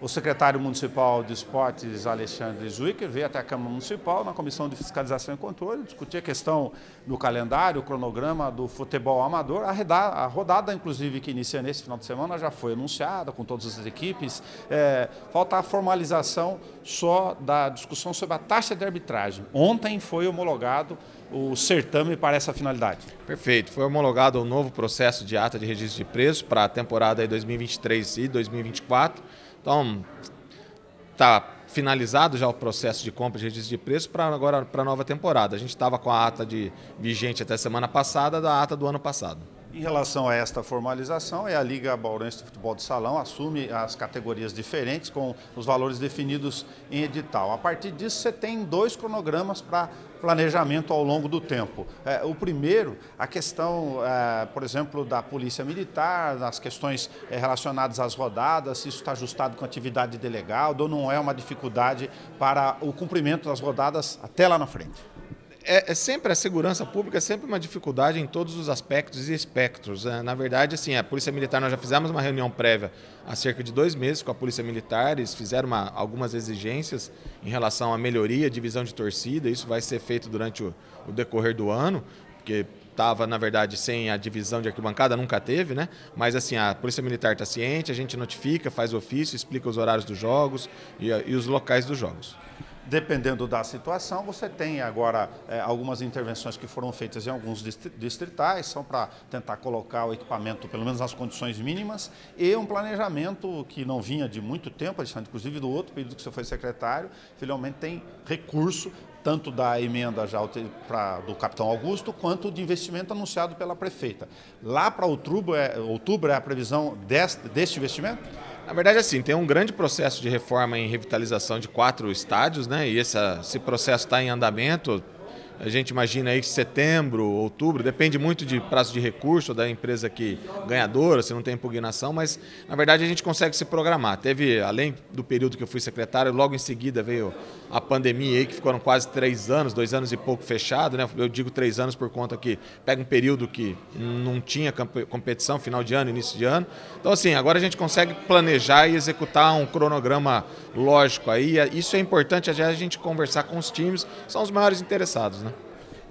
O secretário municipal de esportes, Alexandre Zwicker, veio até a Câmara Municipal, na Comissão de Fiscalização e Controle, discutir a questão do calendário, o cronograma do futebol amador. A rodada, inclusive, que inicia nesse final de semana, já foi anunciada com todas as equipes. Falta a formalização só da discussão sobre a taxa de arbitragem. Ontem foi homologado o certame para essa finalidade. Perfeito. Foi homologado um novo processo de ata de registro de preços para a temporada 2023 e 2024. Então, está finalizado já o processo de compra de registro de preços para agora para a nova temporada. A gente estava com a ata vigente até semana passada da ata do ano passado. Em relação a esta formalização, a Liga Bauruense de Futebol de Salão assume as categorias diferentes com os valores definidos em edital. A partir disso, você tem 2 cronogramas para planejamento ao longo do tempo. O primeiro, a questão, por exemplo, da Polícia Militar, das questões relacionadas às rodadas, se isso está ajustado com a atividade de delegado ou não é uma dificuldade para o cumprimento das rodadas até lá na frente. Sempre a segurança pública é sempre uma dificuldade em todos os aspectos e espectros. Na verdade, assim, a Polícia Militar, nós já fizemos uma reunião prévia há cerca de 2 meses com a Polícia Militar, eles fizeram algumas exigências em relação à melhoria, divisão de torcida, isso vai ser feito durante o decorrer do ano, porque estava, na verdade, sem a divisão de arquibancada, nunca teve, né? Mas assim, a Polícia Militar está ciente, a gente notifica, faz ofício, explica os horários dos jogos e os locais dos jogos. Dependendo da situação, você tem agora algumas intervenções que foram feitas em alguns distritais, são para tentar colocar o equipamento, pelo menos nas condições mínimas, e um planejamento que não vinha de muito tempo, inclusive do outro período que você foi secretário, finalmente tem recurso, tanto da emenda já do capitão Augusto, quanto de investimento anunciado pela prefeita. Lá para outubro é a previsão deste investimento? Na verdade, assim, tem um grande processo de reforma em revitalização de 4 estádios, né? E esse processo está em andamento. A gente imagina aí que setembro, outubro, depende muito de prazo de recurso da empresa ganhadora, se não tem impugnação, mas na verdade a gente consegue se programar. Teve, além do período que eu fui secretário, logo em seguida veio a pandemia aí, que ficaram quase 3 anos, 2 anos e pouco fechado, né? Eu digo 3 anos por conta que pega um período que não tinha competição, final de ano, início de ano. Então assim, agora a gente consegue planejar e executar um cronograma lógico aí. Isso é importante a gente conversar com os times, são os maiores interessados, né?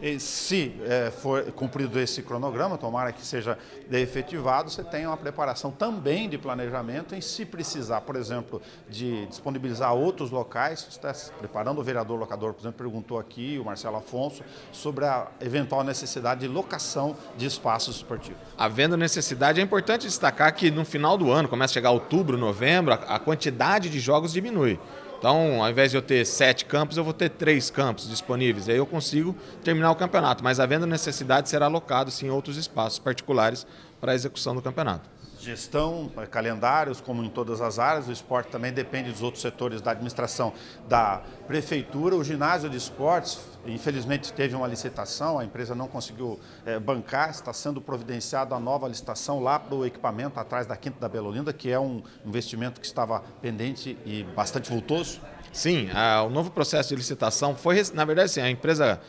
E se for cumprido esse cronograma, tomara que seja efetivado, você tem uma preparação também de planejamento em se precisar, por exemplo, de disponibilizar outros locais. Você está se preparando, o vereador locador, por exemplo, perguntou aqui, o Marcelo Afonso, sobre a eventual necessidade de locação de espaços esportivos. Havendo necessidade, é importante destacar que no final do ano, começa a chegar outubro, novembro, a quantidade de jogos diminui. Então, ao invés de eu ter 7 campos, eu vou ter 3 campos disponíveis. Aí eu consigo terminar o campeonato. Mas, havendo necessidade, será alocado, sim, outros espaços particulares para a execução do campeonato. Gestão, calendários, como em todas as áreas, o esporte também depende dos outros setores da administração da prefeitura. O ginásio de esportes, infelizmente, teve uma licitação, a empresa não conseguiu bancar, está sendo providenciada a nova licitação lá para o equipamento atrás da Quinta da Bela Olinda, que é um investimento que estava pendente e bastante vultoso. Sim, o novo processo de licitação foi, na verdade, assim, a empresa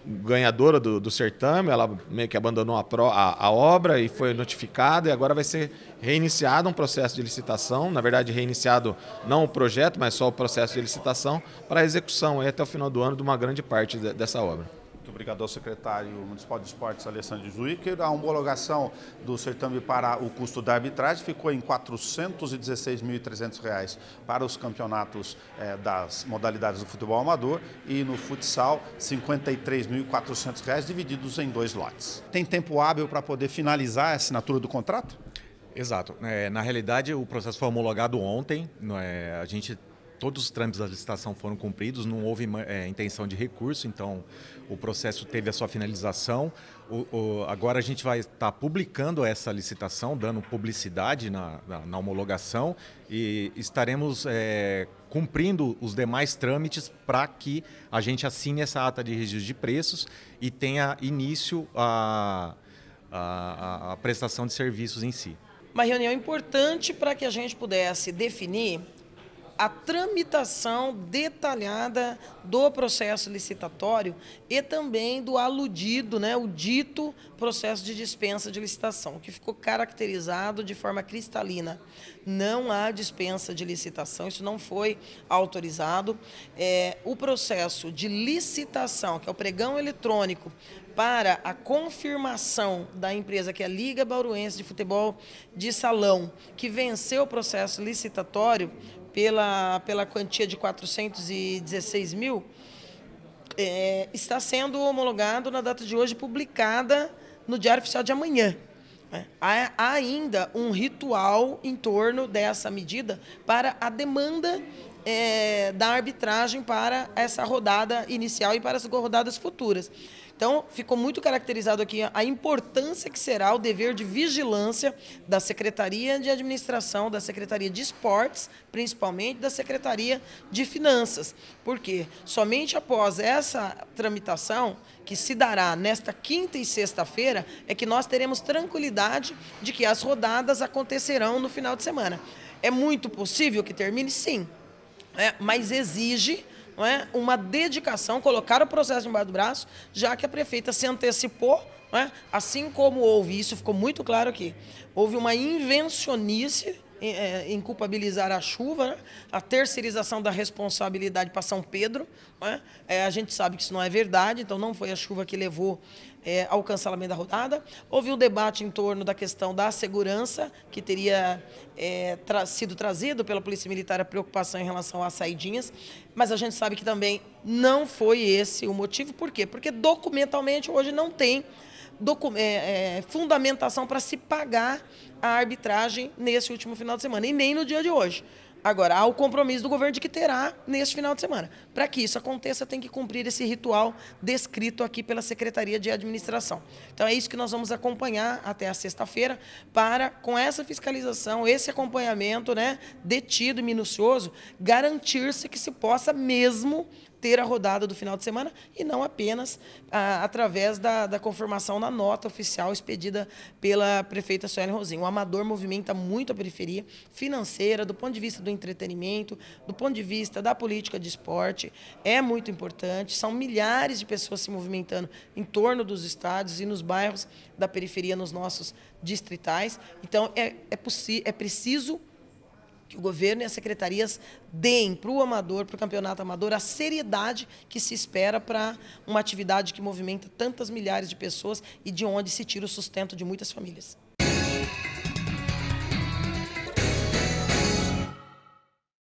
ganhadora do certame, ela meio que abandonou a obra e foi notificada, e agora vai ser reiniciado um processo de licitação, na verdade reiniciado não o projeto, mas só o processo de licitação para a execução aí até o final do ano de uma grande parte dessa obra. Muito obrigado ao secretário municipal de esportes, Alexandre Zwicker. A homologação do certame para o custo da arbitragem ficou em R$ 416.300 para os campeonatos das modalidades do futebol amador e no futsal R$ 53.400 divididos em 2 lotes. Tem tempo hábil para poder finalizar a assinatura do contrato? Exato. Na realidade, o processo foi homologado ontem. Todos os trâmites da licitação foram cumpridos, não houve intenção de recurso, então o processo teve a sua finalização. Agora a gente vai estar publicando essa licitação, dando publicidade na homologação e estaremos cumprindo os demais trâmites para que a gente assine essa ata de registro de preços e tenha início a prestação de serviços em si. Uma reunião importante para que a gente pudesse definir a tramitação detalhada do processo licitatório e também do aludido, né, o dito processo de dispensa de licitação, que ficou caracterizado de forma cristalina. Não há dispensa de licitação, isso não foi autorizado. O processo de licitação, que é o pregão eletrônico, para a confirmação da empresa, que é a Liga Bauruense de Futebol de Salão, que venceu o processo licitatório pela quantia de 416 mil, está sendo homologado na data de hoje, publicada no Diário Oficial de amanhã. Há ainda um ritual em torno dessa medida para a demanda da arbitragem para essa rodada inicial e para as rodadas futuras. Então, ficou muito caracterizado aqui a importância que será o dever de vigilância da Secretaria de Administração, da Secretaria de Esportes, principalmente da Secretaria de Finanças. Porque somente após essa tramitação, que se dará nesta quinta e sexta-feira, é que nós teremos tranquilidade de que as rodadas acontecerão no final de semana. É muito possível que termine? Sim, mas exige uma dedicação, colocar o processo embaixo do braço, já que a prefeita se antecipou, assim como houve, isso ficou muito claro aqui, houve uma invencionice em culpabilizar a chuva, a terceirização da responsabilidade para São Pedro. A gente sabe que isso não é verdade, então não foi a chuva que levou ao cancelamento da rodada. Houve um debate em torno da questão da segurança, que teria sido trazido pela Polícia Militar, a preocupação em relação às saidinhas, mas a gente sabe que também não foi esse o motivo. Por quê? Porque documentalmente hoje não tem fundamentação para se pagar a arbitragem nesse último final de semana, e nem no dia de hoje. Agora, há o compromisso do governo de que terá neste final de semana. Para que isso aconteça, tem que cumprir esse ritual descrito aqui pela Secretaria de Administração. Então, é isso que nós vamos acompanhar até a sexta-feira, para, com essa fiscalização, esse acompanhamento, detido e minucioso, garantir-se que se possa mesmo ter a rodada do final de semana e não apenas através da confirmação na nota oficial expedida pela prefeita Suelen Rosim. O Amador movimenta muito a periferia financeira, do ponto de vista do entretenimento, do ponto de vista da política de esporte. É muito importante, são milhares de pessoas se movimentando em torno dos estádios e nos bairros da periferia, nos nossos distritais. Então, é preciso que o governo e as secretarias deem para o amador, para o campeonato amador, a seriedade que se espera para uma atividade que movimenta tantas milhares de pessoas e de onde se tira o sustento de muitas famílias.